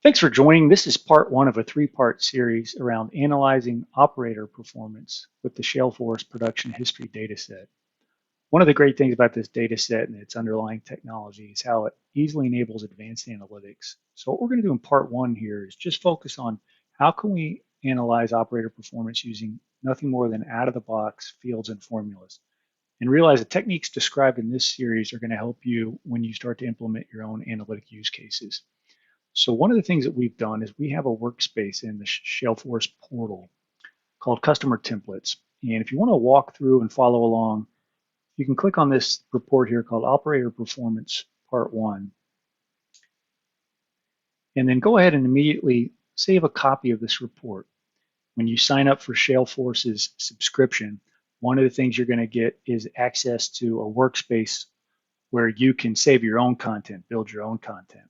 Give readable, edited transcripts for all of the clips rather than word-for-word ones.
Thanks for joining. This is part one of a three-part series around analyzing operator performance with the Shaleforce production history dataset. One of the great things about this dataset and its underlying technology is how it easily enables advanced analytics. So what we're going to do in part one here is just focus on how can we analyze operator performance using nothing more than out-of-the-box fields and formulas. And realize the techniques described in this series are going to help you when you start to implement your own analytic use cases. So one of the things that we've done is we have a workspace in the Shaleforce portal called Customer Templates. And if you want to walk through and follow along, you can click on this report here called Operator Performance Part 1, and then go ahead and immediately save a copy of this report. When you sign up for Shaleforce's subscription, one of the things you're going to get is access to a workspace where you can save your own content, build your own content.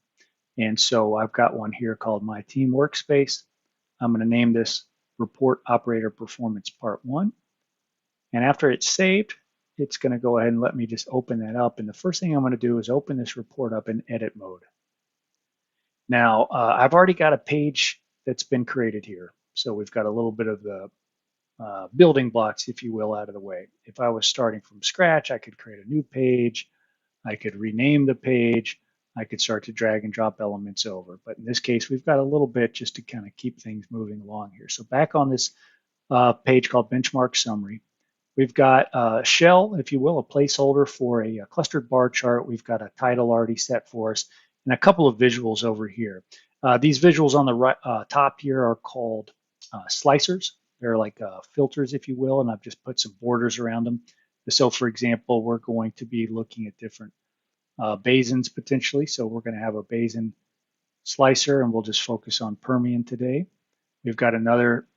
And so I've got one here called My Team Workspace. I'm going to name this Report Operator Performance Part 1. And after it's saved, it's going to go ahead and let me just open that up. And the first thing I'm going to do is open this report up in edit mode. Now, I've already got a page that's been created here. So we've got a little bit of the building blocks, if you will, out of the way. If I was starting from scratch, I could create a new page. I could rename the page. I could start to drag and drop elements over. But in this case, we've got a little bit just to kind of keep things moving along here. So back on this page called Benchmark Summary, we've got a shell, if you will, a placeholder for a clustered bar chart. We've got a title already set for us and a couple of visuals over here. These visuals on the right, top here are called slicers. They're like filters, if you will, and I've just put some borders around them. So for example, we're going to be looking at different basins potentially. So we're going to have a basin slicer, and we'll just focus on Permian today. We've got another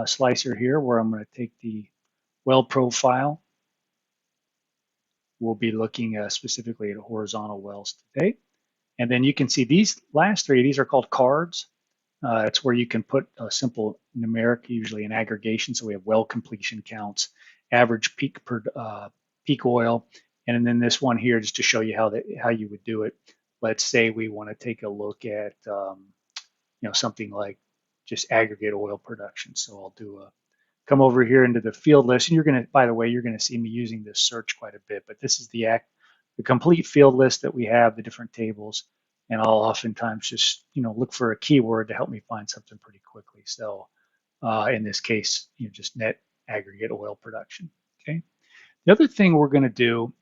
slicer here where I'm going to take the well profile. We'll be looking specifically at horizontal wells today. And then you can see these last three, these are called cards. It's where you can put a simple numeric, usually an aggregation. So we have well completion counts, average peak per peak oil, and then this one here just to show you how you would do it. Let's say we want to take a look at something like just aggregate oil production. So I'll do a come over here into the field list, and you're going to, by the way, you're going to see me using this search quite a bit. But this is the complete field list that we have, the different tables, and I'll oftentimes just look for a keyword to help me find something pretty quickly. So in this case, just net aggregate oil production. Okay. The other thing we're going to do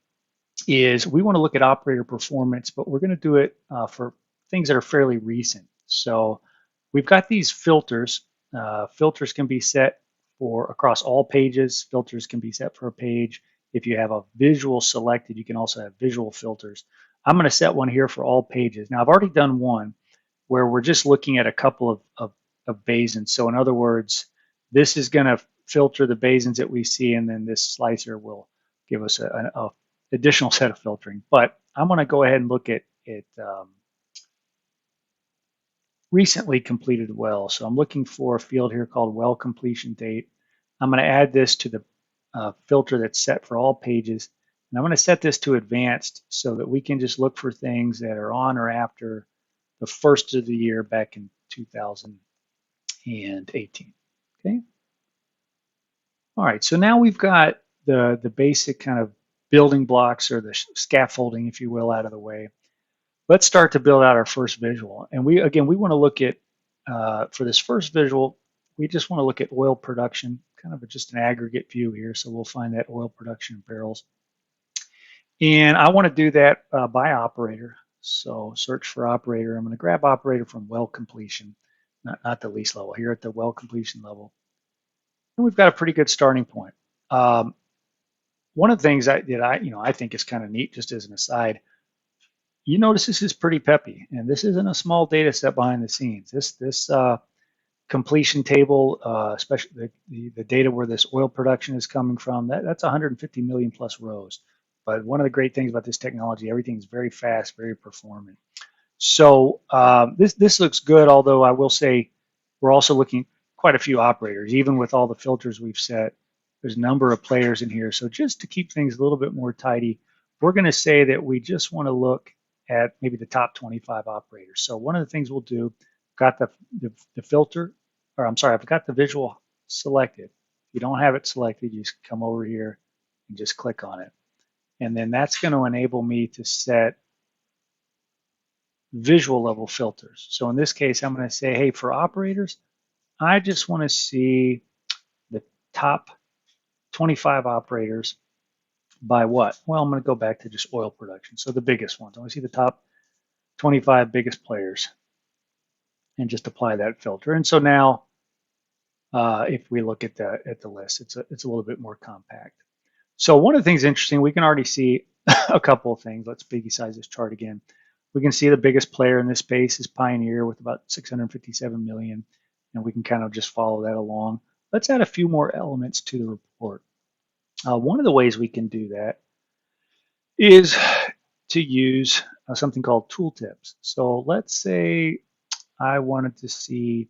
is we want to look at operator performance, but we're going to do it for things that are fairly recent. So we've got these filters. Filters can be set for across all pages. Filters can be set for a page. If you have a visual selected, you can also have visual filters. I'm going to set one here for all pages. Now I've already done one where we're just looking at a couple of basins. So in other words, this is going to filter the basins that we see, and then this slicer will give us a additional set of filtering. But I'm going to go ahead and look at recently completed wells. So I'm looking for a field here called well completion date. I'm going to add this to the filter that's set for all pages. And I'm going to set this to advanced so that we can just look for things that are on or after the first of the year back in 2018. Okay. All right. So now we've got the basic kind of building blocks or the scaffolding, if you will, out of the way. Let's start to build out our first visual. And we want to look at, for this first visual, we just want to look at oil production, kind of just an aggregate view here. So we'll find that oil production in barrels. And I want to do that by operator. So search for operator. I'm going to grab operator from well completion, not the least level, here at the well completion level. And we've got a pretty good starting point. One of the things that I think is kind of neat, just as an aside, you notice this is pretty peppy, and this isn't a small data set behind the scenes. This completion table, especially the data where this oil production is coming from, that's 150 million plus rows. But one of the great things about this technology, everything is very fast, very performant. So this looks good, although I will say we're also looking at quite a few operators. Even with all the filters we've set, there's a number of players in here. So just to keep things a little bit more tidy, we're going to say that we just want to look at maybe the top 25 operators. So one of the things we'll do, got the filter, or I'm sorry, I've got the visual selected. If you don't have it selected, you just come over here and just click on it. And then that's going to enable me to set visual level filters. So in this case, I'm going to say, hey, for operators, I just want to see the top 25 operators by what? Well, I'm going to go back to just oil production. So the biggest ones. I want to see the top 25 biggest players and just apply that filter. And so now, if we look at the list, it's a little bit more compact. So one of the things interesting, we can already see a couple of things. Let's biggie size this chart again. We can see the biggest player in this space is Pioneer with about 657 million, and we can kind of just follow that along. Let's add a few more elements to the report. One of the ways we can do that is to use something called tooltips. So let's say I wanted to see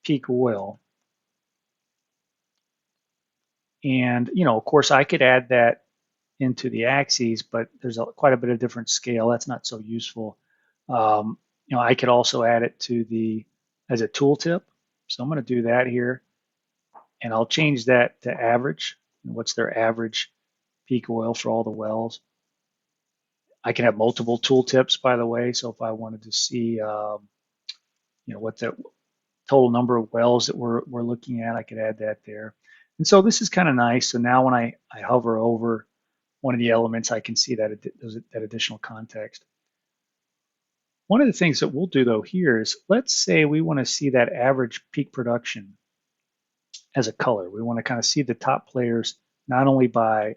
peak oil, and of course I could add that into the axes, but there's quite a bit of different scale. That's not so useful. I could also add it to as a tooltip. So I'm going to do that here, and I'll change that to average. What's their average peak oil for all the wells? I can have multiple tooltips, by the way. So if I wanted to see, what the total number of wells that we're looking at, I could add that there. And so this is kind of nice. So now when I hover over one of the elements, I can see that additional context. One of the things that we'll do though here is, let's say we want to see that average peak production as a color. We want to kind of see the top players not only by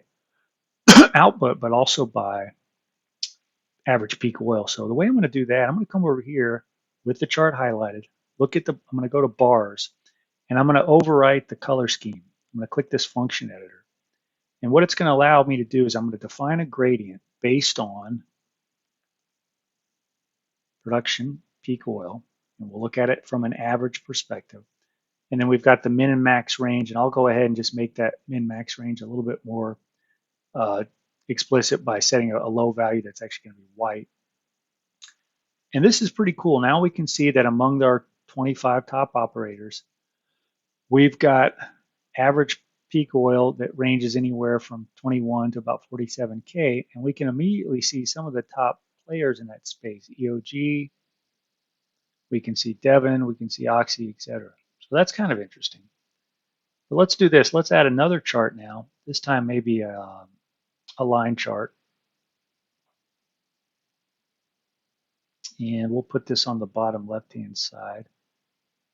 output, but also by average peak oil. So the way I'm going to do that, I'm going to come over here with the chart highlighted, I'm going to go to bars, and I'm going to overwrite the color scheme. I'm going to click this function editor. And what it's going to allow me to do is I'm going to define a gradient based on production peak oil, and we'll look at it from an average perspective. And then we've got the min and max range, and I'll go ahead and just make that min max range a little bit more explicit by setting a low value that's actually going to be white. And this is pretty cool. Now we can see that among our 25 top operators, we've got average peak oil that ranges anywhere from 21 to about 47K, and we can immediately see some of the top players in that space. EOG, we can see Devon, we can see Oxy, etc. So that's kind of interesting. But let's do this. Let's add another chart now. This time maybe a line chart. And we'll put this on the bottom left-hand side.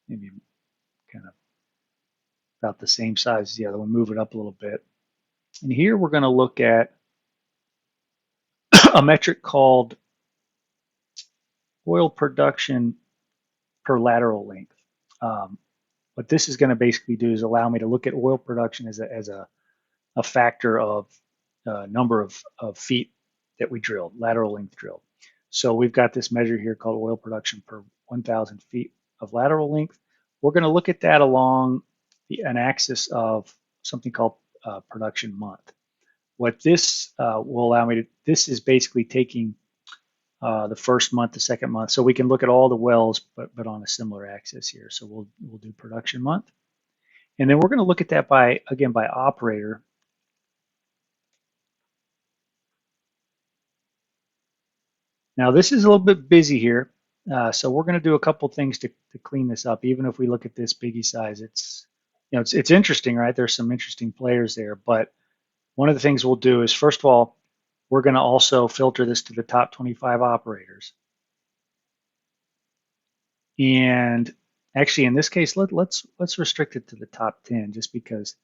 Maybe kind of about the same size as the other one. Move it up a little bit. And here we're going to look at a metric called oil production per lateral length. What this is going to basically do is allow me to look at oil production as a factor of number of feet that we drilled, lateral length drilled. So we've got this measure here called oil production per 1,000 feet of lateral length. We're going to look at that along an axis of something called production month. What this will allow me to, this is basically taking the first month, the second month, so we can look at all the wells, but on a similar axis here. So we'll do production month, and then we're going to look at that by operator. Now this is a little bit busy here, so we're going to do a couple things to clean this up. Even if we look at this biggie size, it's interesting, right? There's some interesting players there, but one of the things we'll do is, first of all, we're going to also filter this to the top 25 operators. And actually, in this case, let's restrict it to the top 10, just because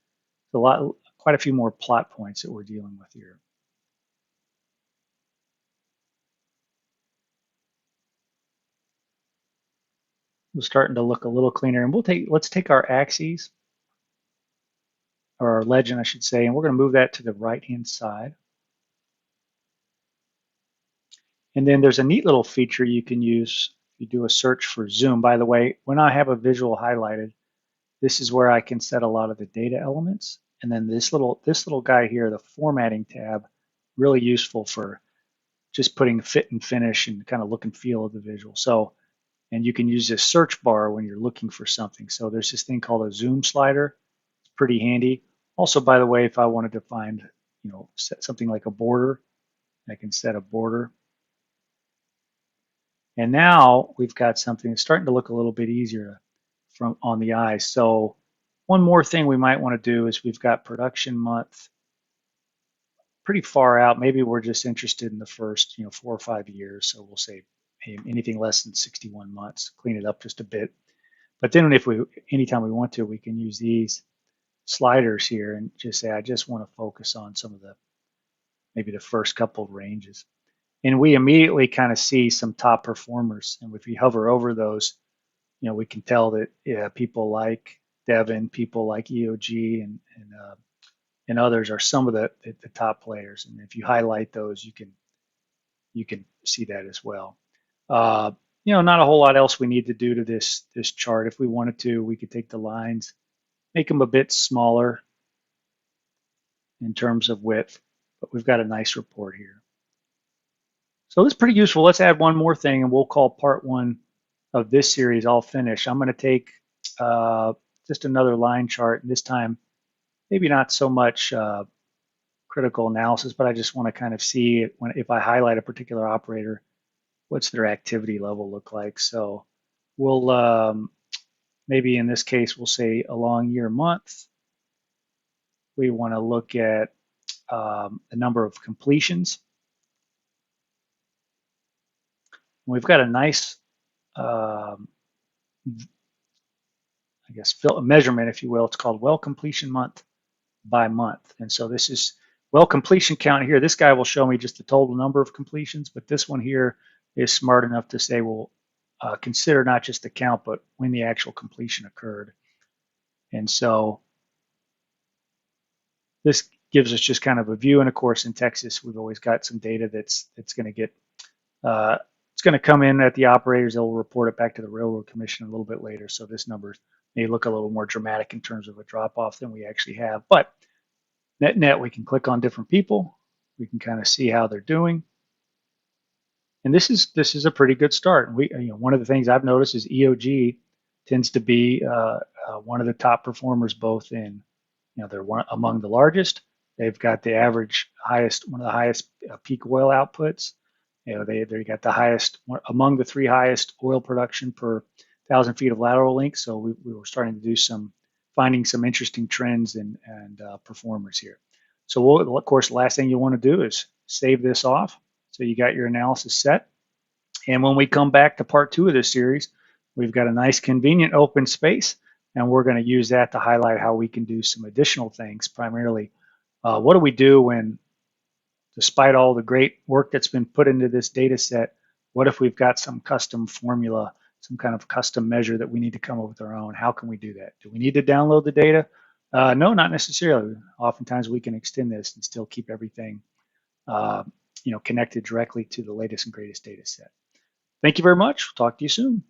quite a few more plot points that we're dealing with here. We're starting to look a little cleaner, and let's take our axes, or our legend, I should say, and we're going to move that to the right-hand side. And then there's a neat little feature you can use if you do a search for zoom. By the way, when I have a visual highlighted, this is where I can set a lot of the data elements. And then this little guy here, the formatting tab, really useful for just putting fit and finish and kind of look and feel of the visual. So, and you can use this search bar when you're looking for something. So there's this thing called a zoom slider. It's pretty handy. Also, by the way, if I wanted to find, set something like a border, I can set a border. And now we've got something that's starting to look a little bit easier from on the eye. So one more thing we might want to do is we've got production month pretty far out. Maybe we're just interested in the first, 4 or 5 years. So we'll say anything less than 61 months, clean it up just a bit. But then anytime we want to, we can use these sliders here and just say, I just want to focus on some of maybe the first couple of ranges. And we immediately kind of see some top performers. And if we hover over those, we can tell that people like Devin, people like EOG, and others are some of the top players. And if you highlight those, you can see that as well. Not a whole lot else we need to do to this chart. If we wanted to, we could take the lines, make them a bit smaller in terms of width, but we've got a nice report here. So this is pretty useful. Let's add one more thing, and we'll call part 1 of this series all finished. I'm going to take just another line chart, and this time maybe not so much critical analysis, but I just want to kind of see if I highlight a particular operator, what's their activity level look like. So we'll maybe in this case we'll say a long year month. We want to look at the number of completions. We've got a nice I guess measurement, if you will. It's called well completion month by month. And so this is well completion count here. This guy will show me just the total number of completions, but this one here is smart enough to say, well, consider not just the count, but when the actual completion occurred. And so this gives us just kind of a view. And of course, in Texas, we've always got some data that's going to get it's going to come in at the operators. They'll report it back to the Railroad Commission a little bit later. So this number may look a little more dramatic in terms of a drop off than we actually have. But net, we can click on different people. We can kind of see how they're doing. And this is a pretty good start. One of the things I've noticed is EOG tends to be one of the top performers, both in, they're among the largest. They've got the average highest, one of the highest peak oil outputs. They got the highest, among the 3 highest oil production per 1,000 feet of lateral length. So we were starting to do finding some interesting trends and performers here. So of course, the last thing you want to do is save this off. So you got your analysis set. And when we come back to part 2 of this series, we've got a nice convenient open space, and we're going to use that to highlight how we can do some additional things. Primarily, what do we do when, despite all the great work that's been put into this data set, what if we've got some custom formula, some kind of custom measure that we need to come up with our own? How can we do that? Do we need to download the data? No, not necessarily. Oftentimes we can extend this and still keep everything connected directly to the latest and greatest data set. Thank you very much. We'll talk to you soon.